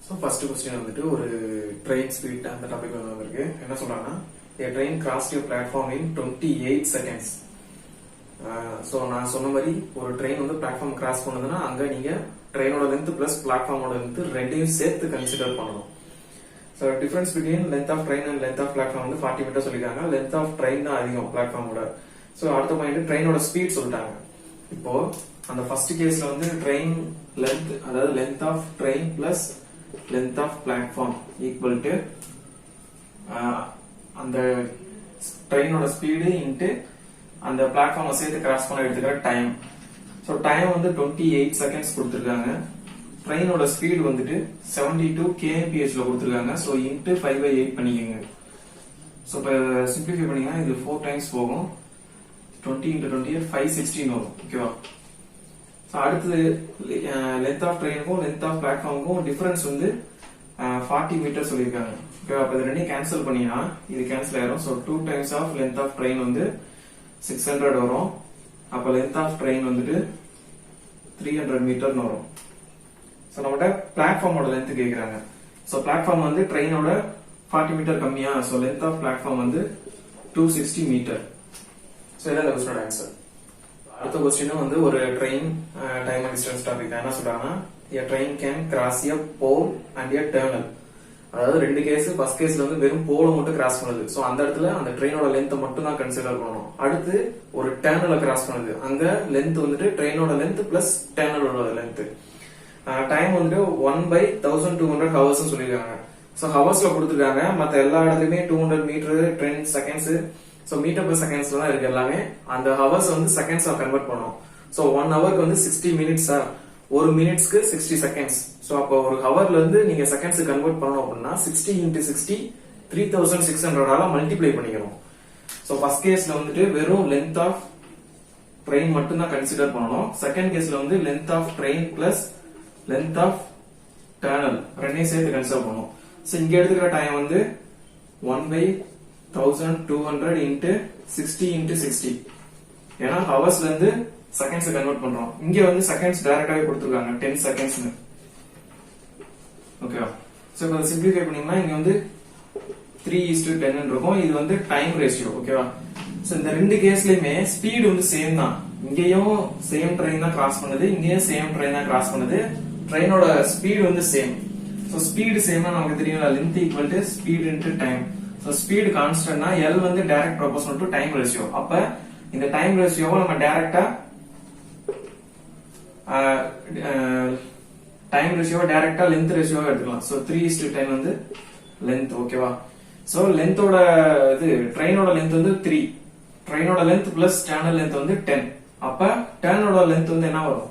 So first question வந்துட்டு ஒரு train speed அந்த டாபிக் வந்திருக்கு. என்ன சொல்றாங்கன்னா a train crossed your platform in 28 seconds. So நான் சொன்ன மாதிரி ஒரு ட்ரெயின் வந்து பிளாட்ஃபார்ம் கிராஸ் பண்ணுதுன்னா அங்க நீங்க ட்ரெயினோட லென்த் பிளஸ் பிளாட்ஃபார்மோட லென்த் ரெண்டையும் சேர்த்து கன்சிடர் பண்ணணும். So difference between length of train and length of platform வந்து 40 மீட்டர் சொல்லிருக்காங்க. லென்த் ஆஃப் ட்ரெயின் தான் அதிகம் பிளாட்ஃபார்மோட. ஸோ அடுத்த பாயிண்ட் ட்ரெயினோட ஸ்பீட் சொல்லிட்டாங்க. இப்போ அந்த ஃபர்ஸ்ட் கேஸ்ல வந்து ட்ரெயின் லென்த் அதாவது length of train plus length of platform equal to அந்த ட்ரெயினோட ஸ்பீடு இன்ட்டு அந்த பிளாட்ஃபார்ம் சேர்த்து கிராஸ் பண்ண எடுத்துக்கிற டைம். ஸோ டைம் வந்து 28 செகண்ட்ஸ் கொடுத்துருக்காங்க. ட்ரெயினோட ஸ்பீடு வந்துட்டு 72 kmph கொடுத்துருக்காங்க. ஸோ இன்ட்டு 5/8 பண்ணிக்கோங்க. ஸோ இப்போ சிம்பிளிஃபை பண்ணீங்கன்னா இது 4 டைம்ஸ் போகும். 20 × 20 516 வரும். ஓகேவா? ஸோ அடுத்தது லென்த் ஆஃப் ட்ரெயினுக்கும் லென்த் ஆஃப் பிளாட்ஃபார்முக்கும் டிஃபரன்ஸ் வந்து 40 மீட்டர் சொல்லியிருக்காங்க. ஓகேவா? அப்போ இது ரெண்டையும் கேன்சல் பண்ணீங்கன்னா இது கேன்சல் ஆயிரும். So 2 times of length of train வந்து 600 வரும். அப்ப லென்த் ஆஃப் ட்ரெயின் வந்துட்டு 300 மீட்டர்னு வரும். சோ நம்மகிட்ட பிளாட்ஃபார்மோட லென்த் கேக்குறாங்க. சோ பிளாட்ஃபார்ம் வந்து ட்ரெயினோட 40 மீட்டர் கம்மியா. சோ லென்த் ஆஃப் பிளாட்ஃபார்ம் வந்து 260 மீட்டர். சோ இதான் இந்த क्वेश्चनோட ஆன்சர். அடுத்த क्वेश्चन வந்து ஒரு train time and distance topic. என்ன சொல்றாங்கன்னா a train can cross a pole and a tunnel. அதாவது ரெண்டு கேஸ். ஃபர்ஸ்ட் கேஸ்ல வந்து வெறும் போல மட்டும் கிராஸ் பண்ணுது. சோ அந்த இடத்துல அந்த ட்ரெயினோட லென்த் மட்டும் தான் கன்சிடர் பண்ணணும். அடுத்து ஒரு டேர்னல கிராஸ் பண்ணுது. அங்க லென்த் வந்துட்டு ட்ரெயினோட லென்த் பிளஸ் டேர்னலோட லென்த். டைம் வந்துட்டு 1/1200 ஹவர்ஸ் சொல்லிருக்காங்க. சோ ஹவர்ஸ்ல கொடுத்துருக்காங்க. மத்த எல்லா இடத்துலயுமே 200 metre 10 seconds. So metre per செகண்ட்ஸ்ல தான் இருக்கு எல்லாமே. அந்த ஹவர்ஸ் வந்து செகண்ட்ஸா கன்வெர்ட் பண்ணும். சோ 1 ஹவருக்கு வந்து 60 மினிட்ஸா, ஒரு மினிட்ஸ்க்கு 60 செகண்ட்ஸ். சோ அப்போ ஒரு ஹவர்ல இருந்து நீங்க செகண்ட்ஸ் கன்வெர்ட் பண்ணணும் அப்படின்னா 60 × 60 3600 மல்டிப்ளை பண்ணிக்கணும். சோ ஃபர்ஸ்ட் கேஸ்ல வந்துட்டு வெறும் லென்த் ஆஃப் ட்ரெயின் மட்டும் தான் கன்சிடர் பண்ணணும். செகண்ட் கேஸ்ல வந்து length of train plus length of tunnel ரெண்டையும் சேர்த்து கன்சிடர் பண்ணணும். சோ இங்க எடுத்துக்கிற டைம் வந்து 1/1200 இன்ட்டு 60 × 60. ஏன்னா ஹவர்ஸ்ல இருந்து செகண்ட்ஸ் கன்வெர்ட் பண்றோம். இங்க வந்து செகண்ட்ஸ் டைரக்டாவே கொடுத்துருக்காங்க 10 செகண்ட்ஸ்னு. ஓகேவா? சோ இப்போ சிம்பிளிஃபை பண்ணீங்கன்னா இங்க வந்து 3:10 இருக்கும். இது வந்து டைம் ரேஷியோ. ஓகேவா? சோ இந்த ரெண்டு கேஸ்லயுமே ஸ்பீடு வந்து சேம் தான். இங்கேயும் சேம் ட்ரெயின் தான் கிராஸ் பண்ணுது, இங்கேயும் சேம் ட்ரெயின் தான் கிராஸ் பண்ணுது. ட்ரெயினோட ஸ்பீடு வந்து சேம். சோ ஸ்பீடு சேம்னா நமக்கு தெரியும் length equal to speed into time. So speed கான்ஸ்டன்ட்னா L வந்து டைரக்ட் ப்ரொபோர்ஷனல் டு டைம் ரேஷியோ. அப்ப இந்த டைம் ரேஷியோவை நம்ம டைரக்டா டைம் ரேஷியோ டைரக்டா லென்த் ரேஷியோவா எடுத்துக்கலாம். சோ 3:10 வந்து லென்த். ஓகேவா? சோ லென்த்தோட இது ட்ரெயினோட லென்த் வந்து 3. ட்ரெயினோட லென்த் பிளஸ் டேர்னல் லென்த் வந்து 10. அப்ப டேர்னோட லென்த் வந்து என்ன வரும்?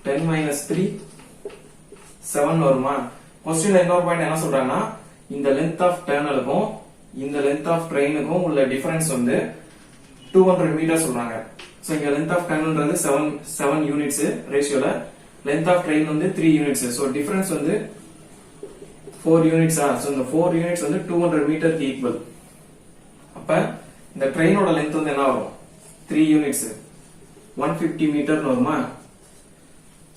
10 - 3 7 வருமா? क्वेश्चनல இன்னொரு பாயிண்ட் என்ன சொல்றாங்கன்னா இந்த லென்த் ஆஃப் டேர்னலுக்கும் இந்த லென்த் ஆஃப் ட்ரெயினுக்கும் உள்ள டிஃபரன்ஸ் வந்து 200 மீட்டர் சொல்றாங்க. சோ இங்க லென்த் ஆஃப் டேர்னல்ன்றது 7 யூனிட்ஸ் ரேஷியோல, லென்த் ஆஃப் ட்ரெயின் வந்து 3 யூனிட்ஸ். சோ டிஃபரன்ஸ் வந்து 4 யூனிட்ஸா. சோ இந்த 4 யூனிட்ஸ் வந்து 200 மீட்டருக்கு ஈக்குவல். அப்ப இந்த ட்ரெயினோட லென்த் வந்து என்ன வரும்? 3 யூனிட்ஸ் 150 மீட்டர்னு வருமா?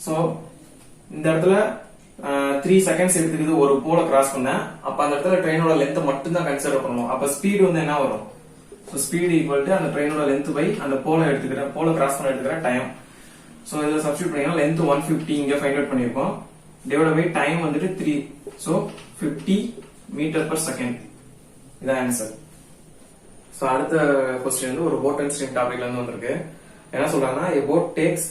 சோ இந்த இடத்துல 3 செகண்ட்ஸ் எடுத்துக்குது ஒரு போல கிராஸ் பண்ண. அப்ப அந்த இடத்துல ட்ரெயினோட லென்த் மட்டும் தான் கன்சிடர் பண்ணணும். அப்ப ஸ்பீடு வந்து என்ன வரும்? சோ ஸ்பீடு ஈக்குவல் டு அந்த ட்ரெயினோட லென்த் பை அந்த போல கிராஸ் பண்ண எடுத்துக்கிற டைம். சோ இதுல சப்ஸ்டிட்யூட் பண்ணீங்கன்னா லென்த் 150 இங்க ஃபைண்ட் அவுட் பண்ணிருக்கோம். டிவைட் பை டைம் வந்துட்டு 3. So 50 metre per second. இதான் ஆன்சர். சோ அடுத்த क्वेश्चन வந்து ஒரு போட் அண்ட் ஸ்ட்ரீம் டாபிக்ல இருந்து வந்திருக்கு. என்ன சொல்றாங்கன்னா a boat takes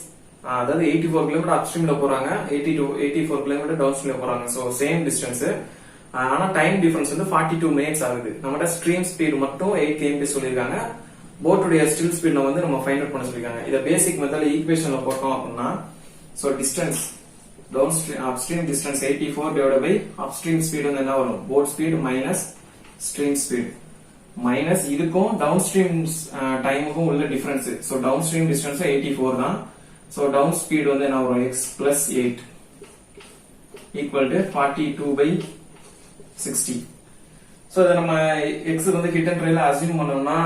அதாவது 84 கிலோமீட்டர் அப் ஸ்ட்ரீம்ல போறாங்க, 84 கிலோமீட்டர் டவுன் ஸ்ட்ரீம்ல போறாங்க. So same distance. ஆனா டைம் டிஃபரன்ஸ் வந்து 42 மினிட்ஸ் ஆகுது. நம்மகிட்ட ஸ்ட்ரீம் ஸ்பீட் மட்டும் 8 km சொல்லிருக்காங்க. போட்டுடைய ஸ்டில் ஸ்பீட் வந்து நம்ம ஃபைண்ட் அவுட் பண்ண சொல்லிருக்காங்க. இத பேசிக் மெத்தட்ல ஈக்குவேஷன்ல போட்டோம் அப்படின்னா so distance down stream upstream distance 84 divided by upstream speed வந்து என்ன வரும்? Boat speed minus stream speed minus இதுக்கும் டவுன் ஸ்ட்ரீம் டைமுக்கும் உள்ள difference. So down stream distance 84 தான். சோ டவுன் ஸ்பீட் வந்து என்ன வரும்? x + 8 equal to 42/60. சோ இத நம்ம x வந்து ஹிட் அண்ட் ட்ரைல அஸ்யூம் பண்ணோம்னா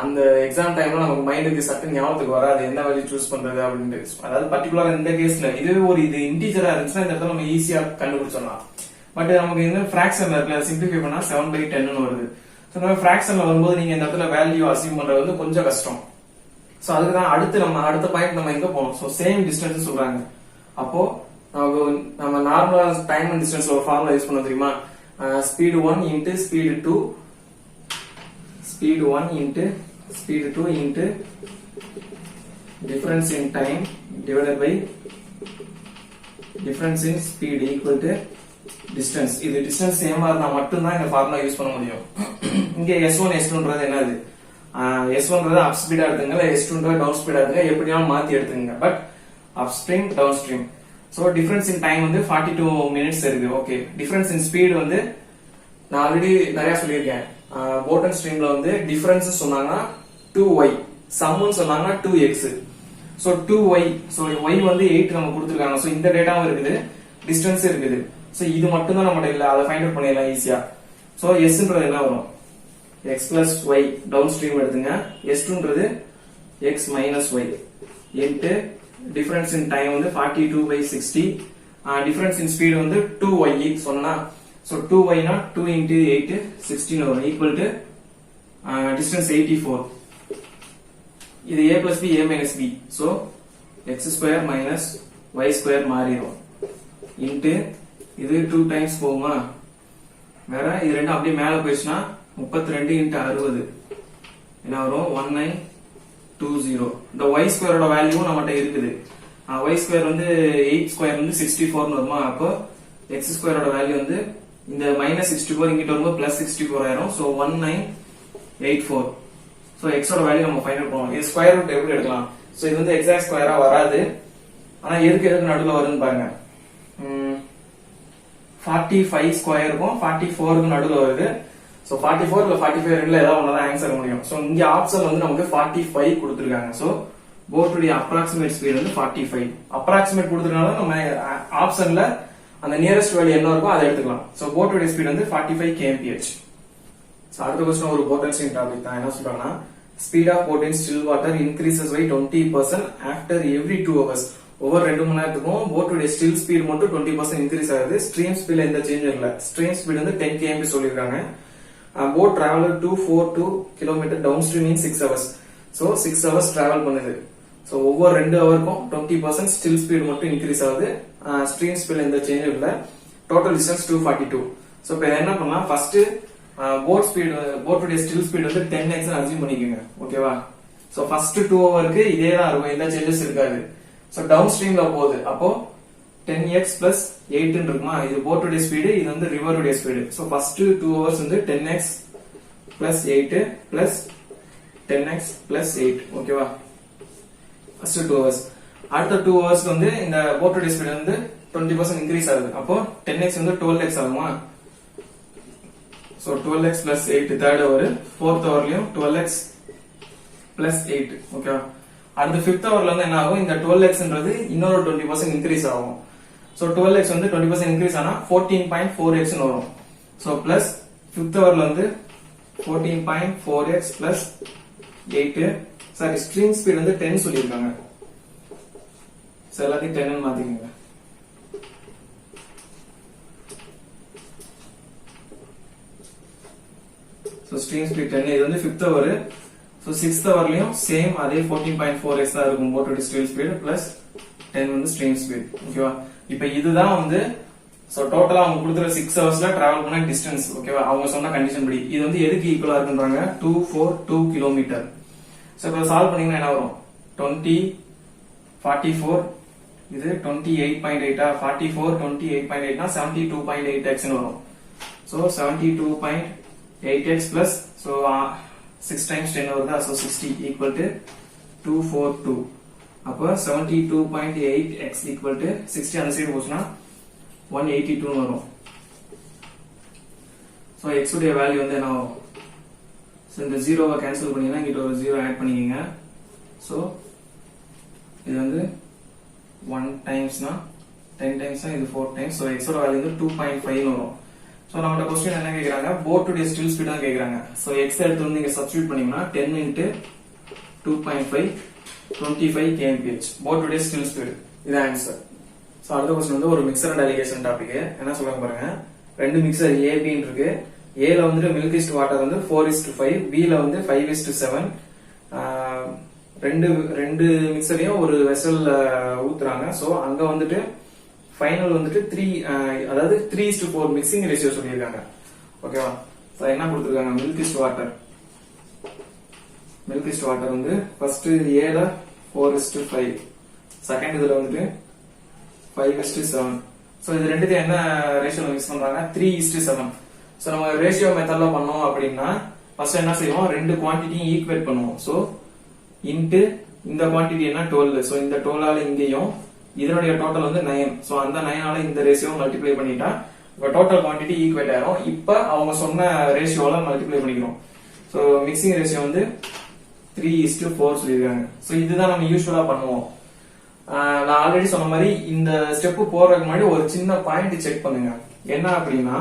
அந்த எக்ஸாம் டைம்ல நமக்கு மைண்டுக்கு சட்டு ஞாபகத்துக்கு வராது என்ன வேல்யூ சூஸ் பண்றது அப்படின்ட்டு. அதாவது பர்டிகுலரா இந்த கேஸ்ல இதுவே ஒரு இது இன்டீஜரா இருந்துச்சுன்னா இந்த இடத்துல நம்ம ஈஸியா கண்டுபிடிச்சிடலாம். பட் நமக்கு இந்த ஃபிராக்ஷன்ல இருக்குல்ல, சிம்பிளிஃபை பண்ணா 7/10 வருது. ஸோ நம்ம ஃபிராக்ஷன்ல வரும்போது நீங்க இந்த இடத்துல வேல்யூ அசீவ் பண்றது வந்து கொஞ்சம் கஷ்டம். ஸோ அதுக்கு தான் அடுத்த பாயிண்ட் நம்ம எங்க போனோம். ஸோ சேம் டிஸ்டன்ஸ் சொல்றாங்க. அப்போ நம்ம நார்மலா டைம் அண்ட் டிஸ்டன்ஸ்ல ஒரு ஃபார்முலா யூஸ் பண்ண தெரியுமா? Speed 1 into speed 2 speed 1 into speed 2 into difference in time divided by difference in speed equal to distance. இது டிஸ்டன்ஸ் சேமா இருந்தா மட்டும்தான் இந்த ஃபார்முலா யூஸ் பண்ண முடியும். இங்க S1 S2ன்றது என்னது? S1ன்றது அப் ஸ்பீடா எடுத்துங்க, இல்ல S2ன்றது டவுன் ஸ்பீடா எடுத்துங்க, எப்படியாவது மாத்தி எடுத்துங்க. But up stream down stream. So difference in time வந்து 42 மினிட்ஸ் இருக்கு. ஓகே, டிஃபரன்ஸ் இன் ஸ்பீடு வந்து நான் ஆல்ரெடி நிறைய சொல்லியிருக்கேன். போட்டன் ஸ்ட்ரீம்ல வந்து டிஃபரன்ஸ் சொன்னாங்கன்னா 2y, சம்முன்னு சொன்னாங்கன்னா 2x. So 2y, so y வந்து 8 நம்ம கொடுத்துருக்காங்க. சோ இந்த டேட்டாவும் இருக்குது, டிஸ்டன்ஸ் இருக்குது. சோ இது மட்டும் தான் நம்மகிட்ட இல்ல, அதை ஃபைண்ட் அவுட் பண்ணிடலாம் ஈஸியா. சோ sன்றது என்ன வரும்? x plus y down stream எடுத்துங்க. s2ன்றது x minus y into difference in time வந்து 42/60. டிஃபரன்ஸ் இன் ஸ்பீடு வந்து 2y சொன்னா. சோ 2y னா 2 into 8 16 வரும் ஈக்குவல் டு டிஸ்டன்ஸ் 84. இது a plus b a minus b. So x square minus y square மாறிடும் into இது 2 டைம்ஸ் போகுமா, வேற இது ரெண்டும் அப்படியே மேல போயிடுச்சுன்னா 32 into 60 என்ன வரும்? 1920. இந்த y ஸ்கொயரோட வேல்யூ நம்மகிட்ட இருக்குது. y ஸ்கொயர் வந்து 8 ஸ்கொயர் வந்து 64 வருமா? அப்போ x ஸ்கொயரோட வேல்யூ வந்து இந்த -64 இங்கிட்ட வரும்போது +64 ஆயிரும். சோ 1984. சோ x ஓட வேல்யூ நம்ம ஃபைண்ட் அவுட் பண்ணுவோம். இது ஸ்கொயர் ரூட் எப்படி எடுக்கலாம்? சோ இது வந்து எக்ஸாக்ட் ஸ்கொயரா வராது. ஆனா எதுக்கு நடுவுல வருதுன்னு பாருங்க. 45 ஸ்கொயருக்கும் 44க்கும் நடுவுல வருது. சோ 44 இல்ல 45 ரெண்டுல ஏதாவது ஒண்ணுதான் ஆன்சர் முடியும். சோ இங்க ஆப்ஷன் வந்து நமக்கு 45 கொடுத்திருக்காங்க. சோ போட்டுடைய அப்ராக்சிமேட் ஸ்பீட் வந்து 45. அப்ராக்சிமேட் கொடுத்ததுனால நம்ம ஆப்ஷன்ல அந்த நியரஸ்ட் வேல்யூ என்ன இருக்கோ அதை எடுத்துக்கலாம். சோ போட்டுடைய ஸ்பீட் வந்து 45 kmph. சோ அடுத்த क्वेश्चन ஒரு போட்டன் ஸ்ட்ரீம் டாபிக் தான். என்ன சொல்றாங்கன்னா speed of boat in still water increases by 20% after every 2 hours. ஒவ்வொரு 2 மணி நேரத்துக்கும் போட்டுடைய ஸ்டில் ஸ்பீட் மட்டும் 20% இன்கிரீஸ் ஆகுது. ஸ்ட்ரீம் ஸ்பீட்ல எந்த சேஞ்சும் இல்ல. ஸ்ட்ரீம் ஸ்பீட் வந்து 10 km சொல்லிருக்காங்க. boat traveled 242 km downstream in 6 hours. So 6 hours travel பண்ணுது. So ஒவ்வொரு 2 ஹவருக்கும் 20% ஸ்டில் ஸ்பீட் மட்டும் இன்கிரீஸ் ஆகுது. ஸ்ட்ரீம் ஸ்பீட்ல எந்த சேஞ்சும் இல்ல. Total distance 242. So இப்போ என்ன பண்ணலாம்? ஃபர்ஸ்ட் போட் ஸ்பீட், போட்டுடைய ஸ்டில் ஸ்பீட் வந்து 10x னு அஸ்யூம் பண்ணிக்கோங்க. ஓகேவா? சோ ஃபர்ஸ்ட் 2 ஹவருக்கு இதே தான் இருக்கும், எந்த சேஞ்சஸ் இருக்காது. சோ டவுன் ஸ்ட்ரீம்ல போகுது. அப்போ 10x plus 8 இருக்குமா? இது போட்டுடைய ஸ்பீடு, இது வந்து ரிவருடைய ஸ்பீடு. சோ ஃபர்ஸ்ட் 2 ஹவர்ஸ் வந்து 10x plus 8 plus 10x plus 8. ஓகேவா? First 2 hours. அடுத்த 2 ஹவர்ஸ்க்கு வந்து இந்த போட்டுடைய ஸ்பீடு வந்து 20% இன்கிரீஸ் ஆகுது. அப்போ 10x வந்து 12x ஆகுமா? So 12x plus 8 third hour. Fourth ஹவர்லயும் 12x plus 8. ஓகேவா? அடுத்த 5th ஹவர்ல வந்து என்ன ஆகும்? இந்த 12xன்றது இன்னொரு 20% இன்கிரீஸ் ஆகும். சோ 12x வந்து 20% இன்கிரீஸ் ஆனா 14.4x னு வரும். சோ பிளஸ் 5th ஹவர்ல வந்து 14.4x plus 8. Sorry, stream speed வந்து 10 சொல்லிருக்காங்க. சோ எல்லாத்தையும் 10 னு மாத்திக்கங்க. So stream speed 10. இது வந்து 5th hour. So 6th ஹவர்லயும் same அதே 14.4x தான் இருக்கும் போட்டோட ஸ்டில் ஸ்பீட் பிளஸ் 10 வந்து ஸ்ட்ரீம் ஸ்பீட். ஓகேவா? இப்போ இதுதான் வந்து சோ டோட்டலா அவங்க கொடுத்துற 6 ஹவர்ஸ்ல டிராவல் பண்ண டிஸ்டன்ஸ். ஓகேவா? அவங்க சொன்ன கண்டிஷன் படி இது வந்து எதுக்கு ஈக்குவலா இருக்குன்றாங்க? 242 கிலோமீட்டர். சோ இப்போ சால்வ் பண்ணீங்கன்னா என்ன வரும்? 20 44 இது 28.8 44 28.8 னா 72.8x னு வரும். So 72.8x plus so 6 times 10 வருதா? so 60 equal to 242. அப்ப 72.8x equal to 60 அந்த சைடு போச்சுனா 182 னு வரும். so x உடைய வேல்யூ வந்து என்ன ஆகும்? so இந்த 0வை கேன்சல் பண்ணீங்கன்னா இங்க ஒரு 0 ஆட் பண்ணிக்கங்க. so இது வந்து 1 டைம்ஸ்னா 10 டைம்ஸ்னா இது 4 டைம்ஸ். so x ஓட வேல்யூ வந்து 2.5 னு வரும். சோ நம்மளோட क्वेश्चन என்ன கேக்குறாங்க போட் உடைய ஸ்டில் ஸ்பீட் தான் கேக்குறாங்க சோ x எடுத்து வந்து நீங்க சப்ஸ்டிட்யூட் பண்ணீங்கன்னா 10 into 2.5 25 kmph போட் உடைய ஸ்டில் ஸ்பீட் இது ஆன்சர் சோ அடுத்த क्वेश्चन வந்து ஒரு மிக்சர் அண்ட் அலிகேஷன் டாபிக் என்ன சொல்றாங்க பாருங்க ரெண்டு மிக்சர் A B ன்னு இருக்கு A ல வந்து milk is to water வந்து 4:5 B ல வந்து 5:7 ரெண்டு மிக்சரையும் ஒரு வெசல்ல ஊத்துறாங்க சோ அங்க வந்துட்டு ஃபைனல் வந்துட்டு 3 அதாவது 3:4 மிக்சிங் ரேஷியோ சொல்லிருக்காங்க ஓகேவா சோ என்ன கொடுத்திருக்காங்க milk is to water வந்து ஃபர்ஸ்ட் A ல 4:5 செகண்ட் இதுல வந்துட்டு 5:7 சோ இது ரெண்டுத்தையும் என்ன ரேஷியோல மிக்ஸ் பண்றாங்க 3:7 சோ நம்ம ரேஷியோ மெத்தட்ல பண்ணோம் அப்படின்னா ஃபர்ஸ்ட் என்ன செய்வோம் ரெண்டு குவாண்டிட்டியும் ஈக்குவேட் பண்ணுவோம் சோ இன்டு இந்த குவாண்டிட்டி என்ன 12 சோ இந்த 12 ஆல இங்கேயும் இதனுடைய டோட்டல் வந்து 9 சோ அந்த 9 ஆல இந்த ரேஷியோ மல்டிப்ளை பண்ணிட்டா இப்ப டோட்டல் குவாண்டிட்டி ஈக்குவேட் ஆயிரும் இப்ப அவங்க சொன்ன ரேஷியோல மல்டிப்ளை பண்ணிக்கிறோம் சோ மிக்சிங் ரேஷியோ வந்து 3:4 சொல்லிருக்காங்க சோ இதுதான் நம்ம யூசுவலா பண்ணுவோம் நான் ஆல்ரெடி சொன்ன மாதிரி இந்த ஸ்டெப் போறதுக்கு முன்னாடி ஒரு சின்ன பாயிண்ட் செக் பண்ணுங்க என்ன அப்படின்னா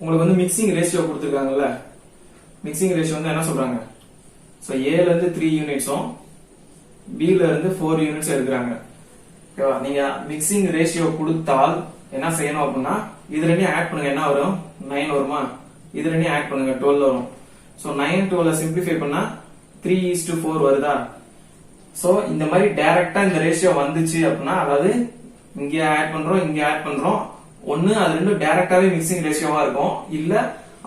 உங்களுக்கு வந்து மிக்சிங் ரேஷியோ கொடுத்திருக்காங்கல்ல மிக்சிங் ரேஷியோ வந்து என்ன சொல்றாங்க சோ A ல இருந்து 3 யூனிட்ஸும் B ல இருந்து 4 யூனிட்ஸ் எடுக்கறாங்க ஓகேவா நீங்க மிக்சிங் ரேஷியோ கொடுத்தால் என்ன செய்யணும் அப்படின்னா இது ரெண்டையும் ஆட் பண்ணுங்க என்ன வரும் 9 வருமா இது ரெண்டையும் ஆட் பண்ணுங்க 12 வரும் சோ 9 12 சிம்பிளிஃபை பண்ணா 3:4 வருதா சோ இந்த மாதிரி டைரக்டா இந்த ரேஷியோ வந்துச்சு அப்படின்னா அதாவது இங்க ஆட் பண்றோம் இங்க ஆட் பண்றோம் ஒன்னு அது ரெண்டும் டைரக்டாவே மிக்சிங் ரேஷியோவா இருக்கும் இல்ல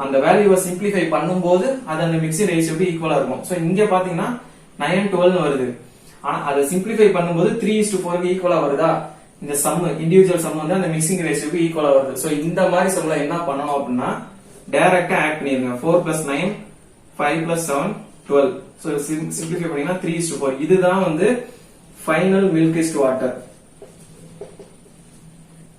அந்த வேல்யூவை சிம்பிளிஃபை பண்ணும்போது அது அந்த மிக்சிங் ரேஷியோக்கு ஈக்குவலா இருக்கும் சோ இங்க பாத்தீங்கன்னா 9 12 வருது ஆனா அதை சிம்பிளிஃபை பண்ணும்போது 3:4 க்கு ஈக்குவலா வருதா இந்த சம் இண்டிவிஜுவல் சம் வந்து அந்த மிக்சிங் ரேஷியோக்கு ஈக்குவலா வருது சோ இந்த மாதிரி சம்ல என்ன பண்ணணும் அப்படின்னா டைரக்டா ஆட் பண்ணிருங்க 4 + 9 5 + 7 12 சோ சிம்பிளிஃபை பண்ணீங்கன்னா 3:4 இதுதான் வந்து final milk is to water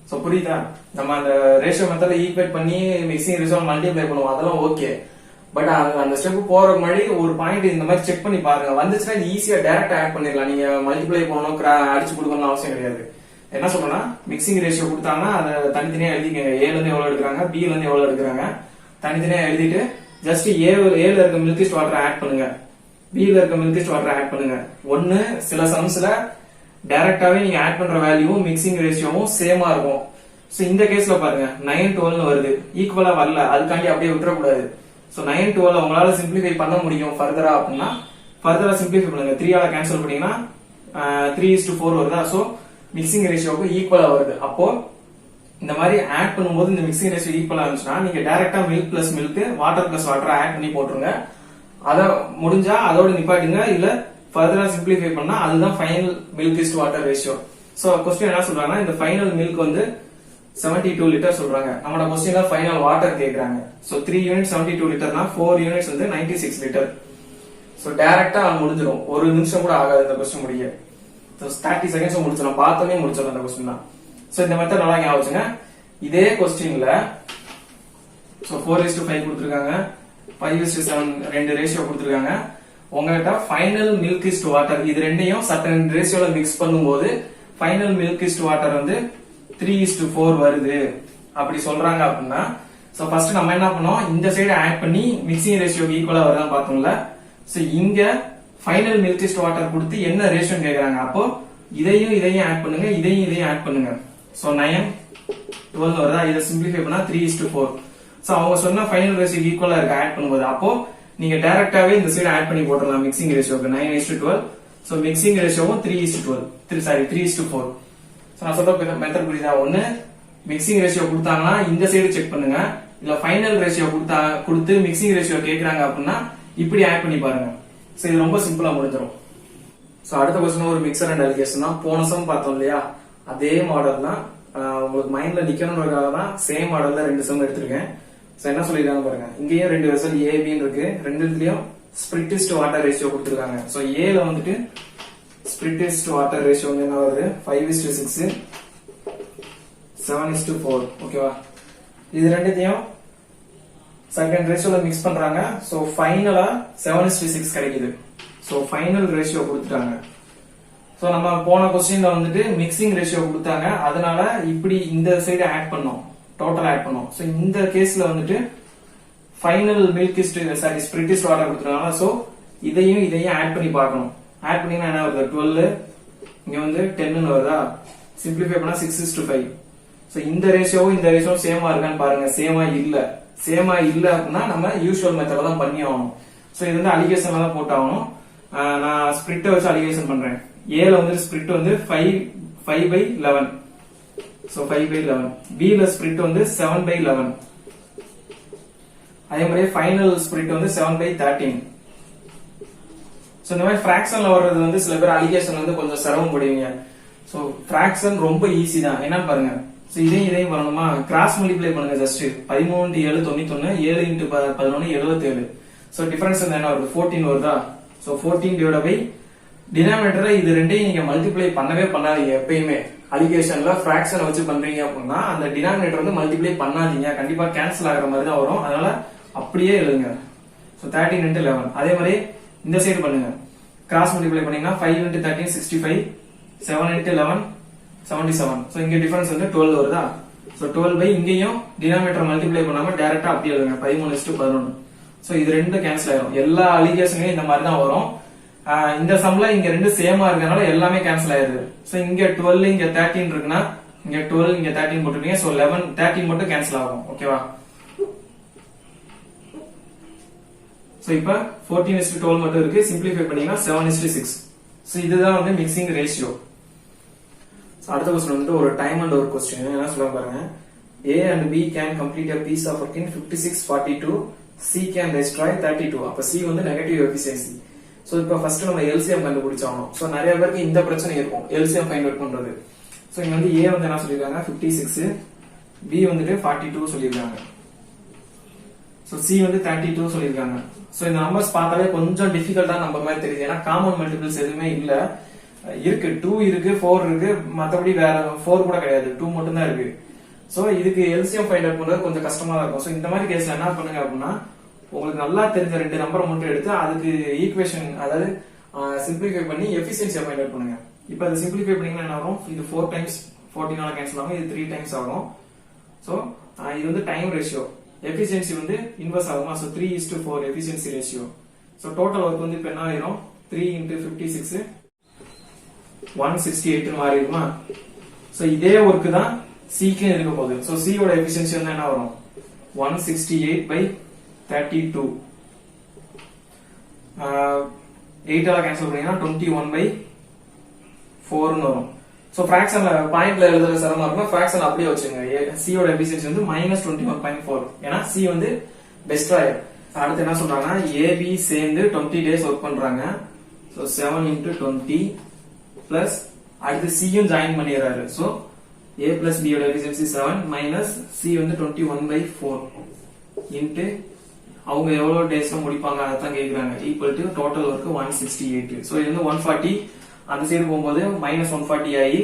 so புரியுதா நம்ம அந்த ரேஷியோ மெத்தட்ல ஈக்குவேட் பண்ணி மிக்சிங் ரேஷியோ மல்டிப்ளை பண்ணுவோம் அதெல்லாம் ஓகே பட் அந்த ஸ்டெப் போறதுக்கு முன்னாடி ஒரு பாயிண்ட் இந்த மாதிரி செக் பண்ணி பாருங்க வந்துச்சுன்னா இது ஈஸியா டைரக்டா ஆட் பண்ணிடலாம் நீங்க மல்டிப்ளை பண்ணணும் அடிச்சு கொடுக்கணும் அவசியம் கிடையாது என்ன சொல்றேன்னா மிக்சிங் ரேஷியோ கொடுத்தாங்கன்னா அதை தனித்தனியா எழுதிக்கங்க A ல இருந்து எவ்வளவு எடுக்கிறாங்க B ல இருந்து எவ்வளவு எடுக்கிறாங்க தனித்தனியா எழுதிட்டு ஜஸ்ட் A ல இருக்க milk is to water add பண்ணுங்க B ல இருக்க milk is to water add பண்ணுங்க ஒன்னு சில சம்ஸ்ல டைரக்டாவே நீங்க ஆட் பண்ற வேல்யூவும் மிக்சிங் ரேஷியோவும் சேமா இருக்கும் சோ இந்த கேஸ்ல பாருங்க 9 12 வருது ஈக்குவலா வரல அதுக்காண்டி அப்படியே விட்டுறக்கூடாது சோ 9 12 உங்களால சிம்பிளிஃபை பண்ண முடியும் ஃபர்தரா அப்படின்னா ஃபர்தரா சிம்பிளிஃபை பண்ணுங்க 3 ஆல கேன்சல் பண்ணீங்கன்னா 3:4 வருதா சோ மிக்சிங் ரேஷியோக்கு ஈக்குவலா வருது அப்போ இந்த மாதிரி ஆட் பண்ணும்போது இந்த மிக்சிங் ரேஷியோ ஈக்குவலா இருந்துச்சுன்னா நீங்க டைரக்டா milk plus milk water plus water add பண்ணி போட்டுருங்க அத முடிஞ்சா அதோட நிப்பாட்டுங்க இல்ல ஃபர்தரா சிம்பிளிஃபை பண்ணா அதுதான் final milk is to water ratio so question என்ன சொல்றாங்கன்னா இந்த ஃபைனல் மில்க் வந்து 72 லிட்டர் சொல்றாங்க நம்மளோட क्वेश्चनல ஃபைனல் வாட்டர் கேக்குறாங்க சோ 3 யூனிட் 72 லிட்டர்னா 4 யூனிட்ஸ் வந்து 96 லிட்டர் சோ டைரக்டா முடிஞ்சிரும் ஒரு நிமிஷம் கூட ஆகாது இந்த क्वेश्चन முடிய சோ 30 செகண்ட்ஸ் முடிச்சிரும் பார்த்தோமே முடிச்சிரும் அந்த क्वेश्चन தான் சோ இந்த மெத்தட் நல்லா ஞாபகம் வச்சுங்க இதே क्वेश्चनல சோ 4:5 கொடுத்திருக்காங்க 5:7 ரெண்டு ரேஷியோ கொடுத்திருக்காங்க உங்ககிட்ட final milk is to water இது ரெண்டையும் சர்டன் ரேஷியோல மிக்ஸ் பண்ணும்போது final milk is to water வந்து 3:4 வருது அப்படி சொல்றாங்க அப்படின்னா சோ ஃபர்ஸ்ட் நம்ம என்ன பண்ணோம் இந்த சைடு ஆட் பண்ணி மிக்சிங் ரேஷியோக்கு ஈக்குவலா வருதான்னு பார்த்தோம்ல சோ இங்க final milk is to water கொடுத்து என்ன ரேஷியோ கேக்குறாங்க அப்போ இதையும் ஆட் பண்ணுங்க இதையும் ஆட் பண்ணுங்க சோ 9 12 வருதா இதை சிம்பிளிஃபை பண்ணா 3:4 சோ அவங்க சொன்ன ஃபைனல் ரேஷியோக்கு ஈக்குவலா இருக்கு ஆட் பண்ணும்போது அப்போ நீங்க டைரக்டாவே இந்த சைடு ஆட் பண்ணி போடலாம் மிக்சிங் ரேஷியோக்கு 9:12 சோ மிக்சிங் ரேஷியோவும் 3:4 சோ நான் சொல்ற மெத்தட் புரியுதா ஒன்னு மிக்சிங் ரேஷியோ கொடுத்தாங்கன்னா இந்த சைடு செக் பண்ணுங்க இல்ல ஃபைனல் ரேஷியோ கொடுத்து மிக்சிங் ரேஷியோ கேக்குறாங்க அப்படின்னா இப்படி ஆட் பண்ணி பாருங்க சோ இது ரொம்ப சிம்பிளா முடிஞ்சிரும் சோ அடுத்த क्वेश्चन ஒரு மிக்சர் அண்ட் அலிகேஷன் தான் போன சம் பார்த்தோம் இல்லையா அதே மாடல் தான் உங்களுக்கு மைண்ட்ல நிக்கணும்ன்றதுக்காக தான் சேம் மாடல்ல ரெண்டு சம் எடுத்திருக்கேன் சோ என்ன சொல்லிருக்காங்க பாருங்க இங்கேயும் ரெண்டு வெசல் A B இருக்கு ரெண்டுலயும் split is to water ratio கொடுத்திருக்காங்க சோ A ல வந்துட்டு split is to water ratio வந்து என்ன வருது 5:6 7:4 ஓகேவா இது ரெண்டுத்தையும் செகண்ட் ரேஷியோல மிக்ஸ் பண்றாங்க சோ ஃபைனலா 7:6 கிடைக்குது சோ ஃபைனல் ரேஷியோ கொடுத்துட்டாங்க சோ நம்ம போன क्वेश्चनல வந்துட்டு மிக்சிங் ரேஷியோ கொடுத்தாங்க அதனால இப்படி இந்த சைடு ஆட் பண்ணோம் டோட்டல் ஆட் பண்ணுவோம். சோ இந்த கேஸ்ல வந்துட்டு ஃபைனல் மில்க் ஸ்பிரிட்டிஸ்ட் வாட்டர் கொடுத்துருக்காங்க. சோ இதையும் ஆட் பண்ணி பார்க்கணும். ஆட் பண்ணீங்கன்னா என்ன வருது, 12 இங்க வந்து 10 வருதா, சிம்பிளிஃபை பண்ணா 6:5. சோ இந்த ரேஷியோவும் சேமா இருக்கான்னு பாருங்க. சேமா இல்ல அப்படின்னா நம்ம யூசுவல் மெத்தட்ல தான் பண்ணி ஆகணும். சோ இது வந்து அலிகேஷன்ல தான் போட்டு ஆகணும். நான் ஸ்பிரிட்டை வச்சு அலிகேஷன் பண்றேன். ஏல வந்து ஸ்பிரிட் வந்து 5/11. சோ 5/11. B ல ஸ்பிரிட் வந்து 7/11. அதே மாதிரி ஃபைனல் ஸ்பிரிட் வந்து 7/13. சோ இந்த மாதிரி ஃபிராக்ஷன்ல வர்றது வந்து சில பேர் அலிகேஷன் வந்து கொஞ்சம் சிரமப்படுவீங்க. சோ ஃபிராக்ஷன் ரொம்ப ஈஸி தான். என்ன பாருங்க, சோ இதையும் பண்ணணுமா, கிராஸ் மல்டிப்ளை பண்ணுங்க. ஜஸ்ட் 13 7 91, 7 × 11 77. சோ டிஃபரன்ஸ் என்ன வருது, 14 வருதா. சோ 14 டிவைட் பை டினாமினேட்டர்ல இது ரெண்டையும் நீங்க மல்டிப்ளை பண்ணவே பண்ணாதீங்க. எப்பயுமே அலிகேஷன்ல ஃபிராக்ஷன் வச்சு பண்றீங்க அப்படின்னா அந்த டினாமினேட்டர் வந்து மல்டிப்ளை பண்ணாதீங்க. கண்டிப்பா கேன்சல் ஆகிற மாதிரி தான் வரும். அதனால அப்படியே எழுதுங்க. சோ 13 × 11. அதே மாதிரி இந்த சைடு பண்ணுங்க, கிராஸ் மல்டிப்ளை பண்ணீங்கன்னா 5 × 13 65, 7 × 11 77. சோ இங்க டிஃபரன்ஸ் வந்து 12 வருதா. சோ 12 இங்கேயும் டினாமினேட்டர் மல்டிப்ளை பண்ணாம டைரக்டா அப்படியே எழுதுங்க, 13:11. சோ இது ரெண்டும் கேன்சல் ஆயிரும். எல்லா அலிகேஷன்லயும் இந்த மாதிரி தான் வரும். இந்த சம்ல இங்க ரெண்டு சேமா இருக்கனால எல்லாமே கேன்சல் ஆயிருது. சோ இங்க 12 இங்க 13 இருக்குன்னா இங்க 12 இங்க 13 போட்டுட்டீங்க. சோ 11 13 மட்டும் கேன்சல் ஆகும். ஓகேவா. சோ இப்ப 14:12 மட்டும் இருக்கு. சிம்பிளிஃபை பண்ணீங்கன்னா 7:6. சோ இதுதான் வந்து மிக்சிங் ரேஷியோ. அடுத்த क्वेश्चन வந்து ஒரு டைம் அண்ட் ஒரு क्वेश्चन. என்ன சொல்றாங்க பாருங்க. A and B can complete a piece of work in 56:42. C can destroy 32. அப்ப C வந்து நெகட்டிவ் எஃபிஷியன்சி. சோ இப்போ ஃபர்ஸ்ட் நம்ம LCM கண்டுபிடிச்சாகணும். சோ நிறைய பேருக்கு இந்த பிரச்சனை இருக்கும், LCM ஃபைண்ட் அவுட் பண்றது. சோ இங்க வந்து A வந்து என்ன சொல்லிருக்காங்க 56, B வந்துட்டு 42 சொல்லிருக்காங்க. சோ C வந்து 32 சொல்லிருக்காங்க. சோ இந்த நம்பர்ஸ் பார்த்தாலே கொஞ்சம் டிஃபிகல்ட்டா நம்பர் மாதிரி தெரியுது. ஏன்னா காமன் மல்டிபிள்ஸ் எதுவுமே இல்ல. இருக்கு 2 இருக்கு 4 இருக்கு, மத்தபடி வேற 4 கூட கிடையாது, 2 மட்டும் தான் இருக்கு. சோ இதுக்கு LCM ஃபைண்ட் அவுட் பண்றது கொஞ்சம் கஷ்டமா தான் இருக்கும். சோ இந்த மாதிரி கேஸ்ல என்ன பண்ணுங்க அப்படின்னா, உங்களுக்கு நல்லா தெரிஞ்ச ரெண்டு நம்பரை மட்டும் எடுத்து அதுக்கு ஈக்குவேஷன், அதாவது சிம்பிளிஃபை பண்ணி எஃபிஷியன்சியை ஃபைண்ட் அவுட் பண்ணுங்க. இப்போ அது சிம்பிளிஃபை பண்ணீங்கன்னா என்ன ஆகும், இது 4 டைம்ஸ் 14 கேன்சல் ஆகும், இது 3 டைம்ஸ் ஆகும். சோ இது வந்து டைம் ரேஷியோ. எஃபிஷியன்சி வந்து இன்வெர்ஸ் ஆகுமா. So 3:4 efficiency ratio. So total work வந்து இப்போ என்ன ஆயிரும், 3 × 56 168 மாறிடுமா. சோ இதே ஒர்க் தான் C-க்கு இருக்க போகுது. சோ C ஓட எஃபிஷியன்சி வந்து என்ன வரும், 168/32. 8 ஆல கேன்சல் பண்ணீங்கன்னா 21/4 ன்னு வரும். சோ ஃபிராக்ஷன்ல பாயிண்ட்ல எழுதுற சிரமமா இருக்கும், ஃபிராக்ஷன் அப்படியே வச்சுங்க. C ஓட எஃபிஷியன்சி வந்து -21.4. ஏன்னா C வந்து டெஸ்ட்ராயர். அடுத்து என்ன சொல்றாங்கன்னா, AB சேர்ந்து 20 டேஸ் ஒர்க் பண்றாங்க. சோ 7 × 20 பிளஸ் அடுத்து C-யும் ஜாயின் பண்ணிடுறாரு. சோ A plus B ஓட எஃபிஷியன்சி 7 மைனஸ் C வந்து 21/4 இன்ட்டு அவங்க எவ்வளவு டேஸ்ல முடிப்பாங்க அதான் கேக்குறாங்க. Equal to total work 168. So இது வந்து 140 அந்த சைடு போகும்போது -140 ஆகி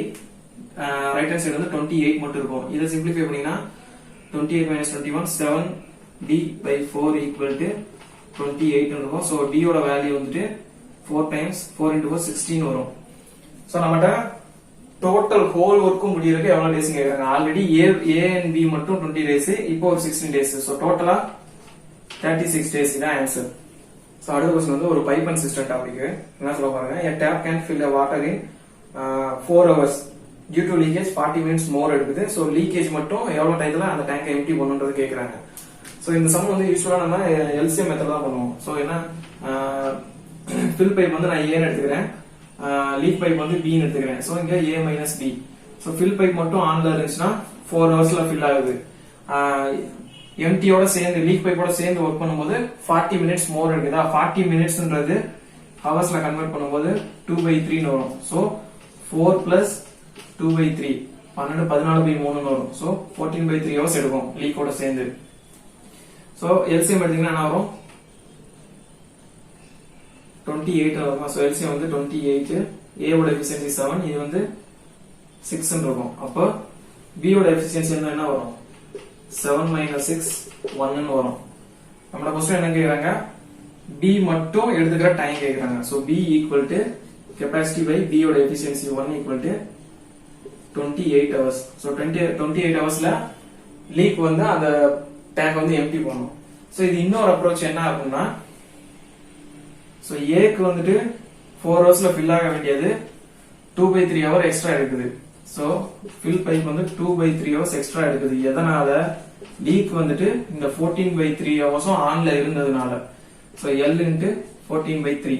ரைட் ஹேண்ட் சைடு வந்து 28 மட்டும் இருக்கும். இதை சிம்பிளிஃபை பண்ணீங்கன்னா 28 - 21 7D/4 ஈக்குவல் டு 28 இருக்கும். சோ D ஓட வேல்யூ வந்துட்டு 4 × 4 16 வரும். சோ நம்மகிட்ட டோட்டல் ஹோல் ஒர்க்கும் முடியறதுக்கு எவ்வளவு டேஸ் கேக்குறாங்க. ஆல்ரெடி A and B மட்டும் 20 டேஸ், இப்போ ஒரு 16 டேஸ். சோ டோட்டலா 36 டேஸ் தான் ஆன்சர். சோ அடுத்த क्वेश्चन வந்து ஒரு பைப் அண்ட் சிஸ்டம் டாபிக். என்ன சொல்ல பாருங்க, a tap can fill a water in 4 hours due to leakage 40 minutes more எடுக்குது. சோ லீக்கேஜ் மட்டும் எவ்வளவு டைம்ல அந்த டேங்கை எம்ப்டி பண்ணனும்ன்றது கேக்குறாங்க. சோ இந்த சம் வந்து யூசுவலா நம்ம LCM மெத்தட்ல தான் பண்ணுவோம். சோ என்ன ஃபில் பைப் வந்து நான் A ன்னு எடுத்துக்கிறேன், லீக் பைப் வந்து B ன்னு எடுத்துக்கிறேன். சோ இங்க A - B. So fill pipe மட்டும் ஆன்ல இருந்துச்சுன்னா 4 ஹவர்ஸ்ல ஃபில் ஆகுது. எம்டியோட சேர்ந்து லீக் பைப்போட சேர்ந்து ஒர்க் பண்ணும்போது 40 மினிட்ஸ் மோர் இருக்குதா. 40 மினிட்ஸ்ன்றது ஹவர்ஸ்ல கன்வெர்ட் பண்ணும்போது 2/3 ன்னு வரும். சோ 4 + 2/3 12 14/3 ன்னு வரும். சோ 14/3 ஹவர்ஸ் எடுக்கும் லீக்கோட சேர்ந்து. சோ எல்சிஎம் எடுத்தீங்கன்னா என்ன வரும், 28 வரும். சோ எல்சிஎம் வந்து 28. A ஓட எஃபிஷியன்சி 7, இது வந்து 6 ன்னு இருக்கும். அப்போ B ஓட எஃபிஷியன்சி என்ன வரும், 7 - 6 1 ன்னு வரும். நம்மளோட क्वेश्चन என்ன கேக்குறாங்க, B மட்டும் எடுத்துக்கிற டைம் கேக்குறாங்க. So B equal to capacity by B ஓட efficiency 1 equal to 28 hours. So 28 ஹவர்ஸ்ல லீக் வந்து அந்த டேங்க் வந்து எம்டி பண்ணும். சோ இது இன்னொரு அப்ரோச் என்ன அப்படின்னா, சோ ஏக்கு வந்துட்டு 4 ஹவர்ஸ்ல ஃபில் ஆக வேண்டியது 2/3 ஹவர் எக்ஸ்ட்ரா எடுக்குது. சோ ஃபில் பைப் வந்து 2/3 ஹவர்ஸ் எக்ஸ்ட்ரா எடுக்குது. எதனால? லீக் வந்துட்டு இந்த 14/3 ஹவர்ஸும் ஆன்ல இருந்ததுனால. So L into 14/3.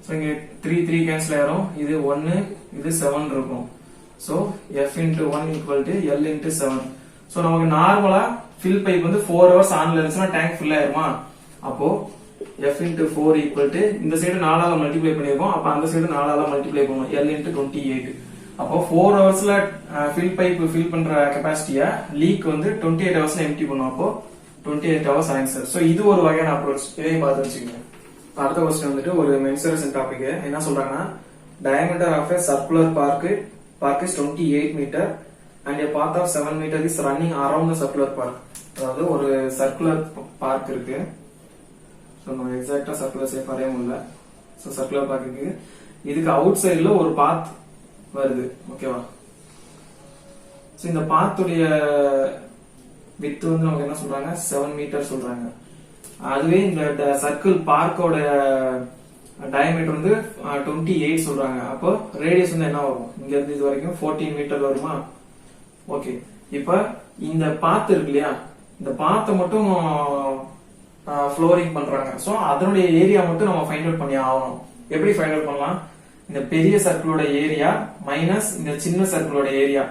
சோ இங்க 3 கேன்சல் ஆயிரும். இது 1, இது 7 இருக்கும். So F into 1 equal to L into 7. So நமக்கு நார்மலா ஃபில் பைப் வந்து 4 ஹவர்ஸ் ஆன்ல இருந்துச்சுன்னா டேங்க் ஃபில் ஆயிருமா? அப்போ F into 4 equal to இந்த சைடு 4 ஆல மல்டிப்ளை பண்ணிருக்கோம். அப்ப அந்த சைடு 4 ஆல மல்டிப்ளை பண்ணுவோம். L into 28. அப்போ 4 ஹவர்ஸ்ல ஃபில் பைப் ஃபில் பண்ற கெபாசிட்டிய லீக் வந்து 28 ஹவர்ஸ்ல எம்டி பண்ணும். அப்போ 28 ஹவர்ஸ் ஆன்சர். சோ இது ஒரு வகையான அப்ரோச். இதையும் பார்த்து வச்சுக்கோங்க. அடுத்த क्वेश्चन வந்துட்டு ஒரு மென்சுரேஷன் டாபிக். என்ன சொல்றாங்கன்னா, diameter of a circular park is 28 meter and a path of 7 meter is running around the circular park. அதாவது ஒரு சர்க்குலர் பார்க் இருக்கு. சோ நம்ம எக்ஸாக்ட்டா சர்க்குலர் ஷேப் வரைய முடியல. சோ சர்க்குலர் பார்க் இருக்கு. இதுக்கு அவுட் சைடுல ஒரு பாத் வருது. ஓகேவா? சோ இந்த பாத்துடைய விட்த் வந்து நமக்கு என்ன சொல்றாங்க? 7 மீட்டர் சொல்றாங்க. அதுவே இந்த சர்க்கிள் பார்க்கோட டயமீட்டர் வந்து 28 சொல்றாங்க. அப்போ ரேடியஸ் வந்து என்ன வரும்? இங்க இருந்து இது வரைக்கும் 14 மீட்டர் வருமா? ஓகே. இப்ப இந்த பாத் இருக்கு இல்லையா, இந்த பாத்தை மட்டும் ஃப்ளோரிங் பண்றாங்க. சோ அதனுடைய ஏரியா மட்டும் நம்ம ஃபைண்ட் அவுட் பண்ணி ஆகணும். எப்படி ஃபைண்ட் அவுட் பண்ணலாம்? இந்த பெரிய சர்க்கிளோட ஏரியா மைனஸ் இந்த சின்ன சர்க்கிளோட ஏரியா.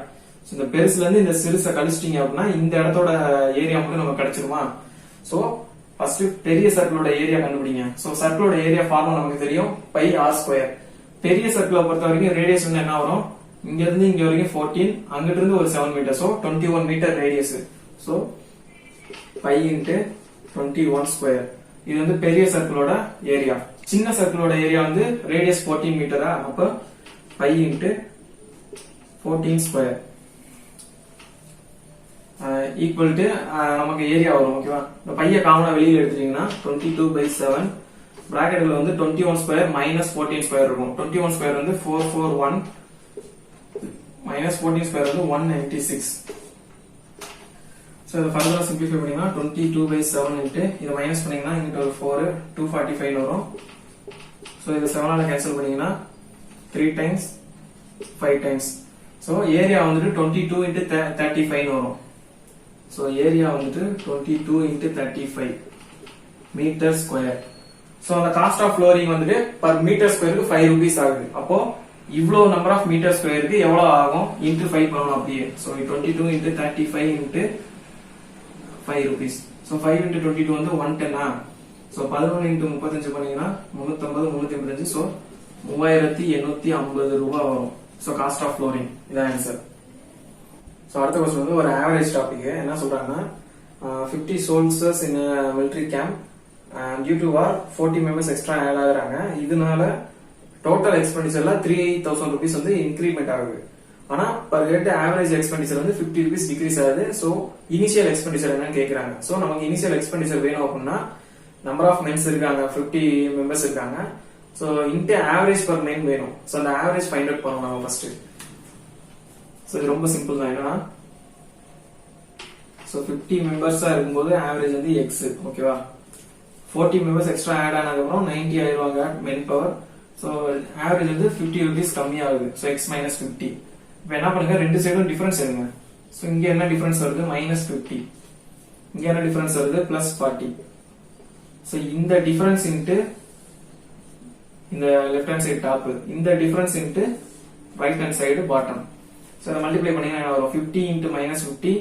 இந்த பெருசுல இருந்து இந்த சிறுசை கழிச்சிட்டீங்க அப்படின்னா இந்த இடத்தோட ஏரியா மட்டும் நமக்கு கிடைச்சிருமா? சோ ஃபர்ஸ்ட் பெரிய சர்க்கிளோட ஏரியா கண்டுபிடிங்க. சோ சர்க்கிளோட ஏரியா ஃபார்முலா நமக்கு தெரியும், பை ஆர் ஸ்கொயர். பெரிய சர்க்கிளை பொறுத்த வரைக்கும் ரேடியஸ் வந்து என்ன வரும்? இங்க இருந்து இங்க வரைக்கும் 14, அங்கிட்டு இருந்து ஒரு 7 metre. So 21 metre radius. So pi into 21 square. இது வந்து பெரிய சர்க்கிளோட ஏரியா. சின்ன சர்க்கிளோட ஏரியா வந்து ரேடியஸ் 14 மீட்டரா? அப்ப pi into 14 square equal to நமக்கு ஏரியா வரும். ஓகேவா? இந்த பைய காமனா வெளியில எடுத்துட்டீங்கன்னா 22/7 பிராக்கெட்ல வந்து 21 ஸ்கொயர் மைனஸ் 14 ஸ்கொயர் இருக்கும். 21 ஸ்கொயர் வந்து 441 மைனஸ் 14 ஸ்கொயர் வந்து 196. சோ இத ஃபர்தரா சிம்பிளிஃபை பண்ணீங்கன்னா 22/7 இன்டு இத மைனஸ் பண்ணீங்கன்னா இங்க ஒரு 4 245 வரும். சோ இத 7 ஆல கேன்சல் பண்ணீங்கன்னா 3 டைம்ஸ் 5 டைம்ஸ். சோ ஏரியா வந்துட்டு 22 into 35 வரும். சோ ஏரியா வந்துட்டு 22 into 35 மீட்டர் ஸ்கொயர். சோ அந்த காஸ்ட் ஆஃப் ஃப்ளோரிங் வந்துட்டு பர் மீட்டர் ஸ்கொயருக்கு 5 ரூபீஸ் ஆகுது. அப்போ இவ்வளவு நம்பர் ஆஃப் மீட்டர் ஸ்கொயருக்கு எவ்வளவு ஆகும்? இன்டு 5 பண்ணணும் அப்படியே. So 22 into 35 into 5 rupees. So 5 into 22 வந்து 110. சோ 11 into 35 பண்ணீங்கன்னா 350 385. சோ 3850 ரூபாய் வரும். So cost of flooring. இதான் ஆன்சர். சோ அடுத்த क्वेश्चन வந்து ஒரு ஆவரேஜ் டாபிக். என்ன சொல்றாங்கன்னா, 50 soldiers in a military camp and due to war 40 members extra add ஆகுறாங்க. இதனால டோட்டல் எக்ஸ்பெண்டிச்சர்ல 3000 ரூபீஸ் வந்து இன்கிரிமெண்ட் ஆகுது. ஆனா பர் ஹெட் ஆவரேஜ் எக்ஸ்பெண்டிச்சர் வந்து 50 ரூபீஸ் டிக்ரீஸ் ஆகுது. சோ இனிஷியல் எக்ஸ்பெண்டிச்சர் என்னன்னு கேக்குறாங்க. சோ நமக்கு இனிஷியல் எக்ஸ்பெண்டிச்சர் வேணும் அப்படின்னா நம்பர் ஆஃப் மென்ஸ் இருக்காங்க, 50 மெம்பர்ஸ் இருக்காங்க. சோ இன்டு ஆவரேஜ் பர் மென் வேணும். சோ அந்த ஆவரேஜ் ஃபைண்ட் அவுட் பண்ணணும் நம்ம ஃபர்ஸ்ட். சோ இது ரொம்ப சிம்பிள் தான். என்னன்னா, சோ 50 மெம்பர்ஸா இருக்கும்போது ஆவரேஜ் வந்து x. ஓகேவா? 40 மெம்பர்ஸ் எக்ஸ்ட்ரா ஆட் ஆனதுக்கு அப்புறம் 90 ஆயிடுவாங்க மென் பவர். சோ ஆவரேஜ் வந்து 50 ரூபீஸ் கம்மி ஆகுது. So x minus 50. இப்போ என்ன பண்ணுங்க, ரெண்டு சைடும் டிஃபரன்ஸ் எடுங்க. சோ இங்க என்ன டிஃபரன்ஸ் வருது? -50. இங்க என்ன டிஃபரன்ஸ் வருது? +40. சோ இந்த டிஃபரன்ஸ் இன்டு இந்த லெஃப்ட் ஹேண்ட் சைடு டாப், இந்த difference into right hand side bottom. So இத மல்டிப்ளை பண்ணீங்கன்னா என்ன வரும்? 50 into -50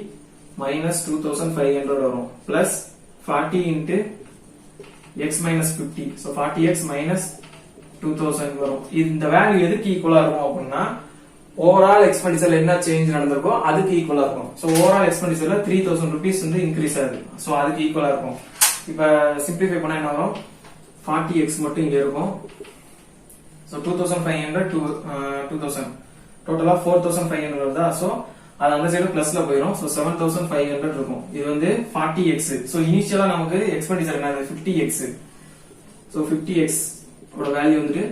minus 2500 வரும். Plus 40 into x minus 50. So 40x minus 2000 வரும். இந்த வேல்யூ எதுக்கு ஈக்குவலா இருக்கும் அப்படின்னா, ஓவரால் எக்ஸ்பெண்டிச்சர்ல என்ன சேஞ்ச் நடந்திருக்கோ அதுக்கு ஈக்குவலா இருக்கும். சோ ஓவரால் எக்ஸ்பெண்டிச்சர்ல 3000 ரூபீஸ் வந்து இன்க்ரீஸ் ஆகுது. சோ அதுக்கு ஈக்குவலா இருக்கும். இப்ப சிம்பிளிஃபை பண்ணா என்ன வரும்? 40x மட்டும் இங்க இருக்கும். சோ 2500 2000 டோட்டலா 4500 வருதா? சோ அது அந்த சைடு பிளஸ்ல போயிடும். சோ 7500 இருக்கும். இது வந்து 40x. சோ இனிஷியலா நமக்கு எக்ஸ்பெண்டிச்சர் என்ன? 50x. சோ 50x ஓட வேல்யூ வந்து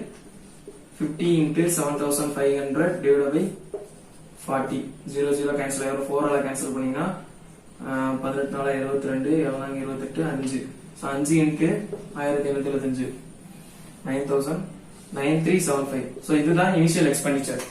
50 into 7500 divided by 40. 0 0 கேன்சல் ஆயிரும். 4 ஆல கேன்சல் பண்ணீங்கன்னா 18 4 72 எவ்வளவு 28 5 ஸோ 5 இன்ட்டு 1775 9375 ஸோ இதுதான் இனிஷியல் எக்ஸ்பெண்டிச்சர்.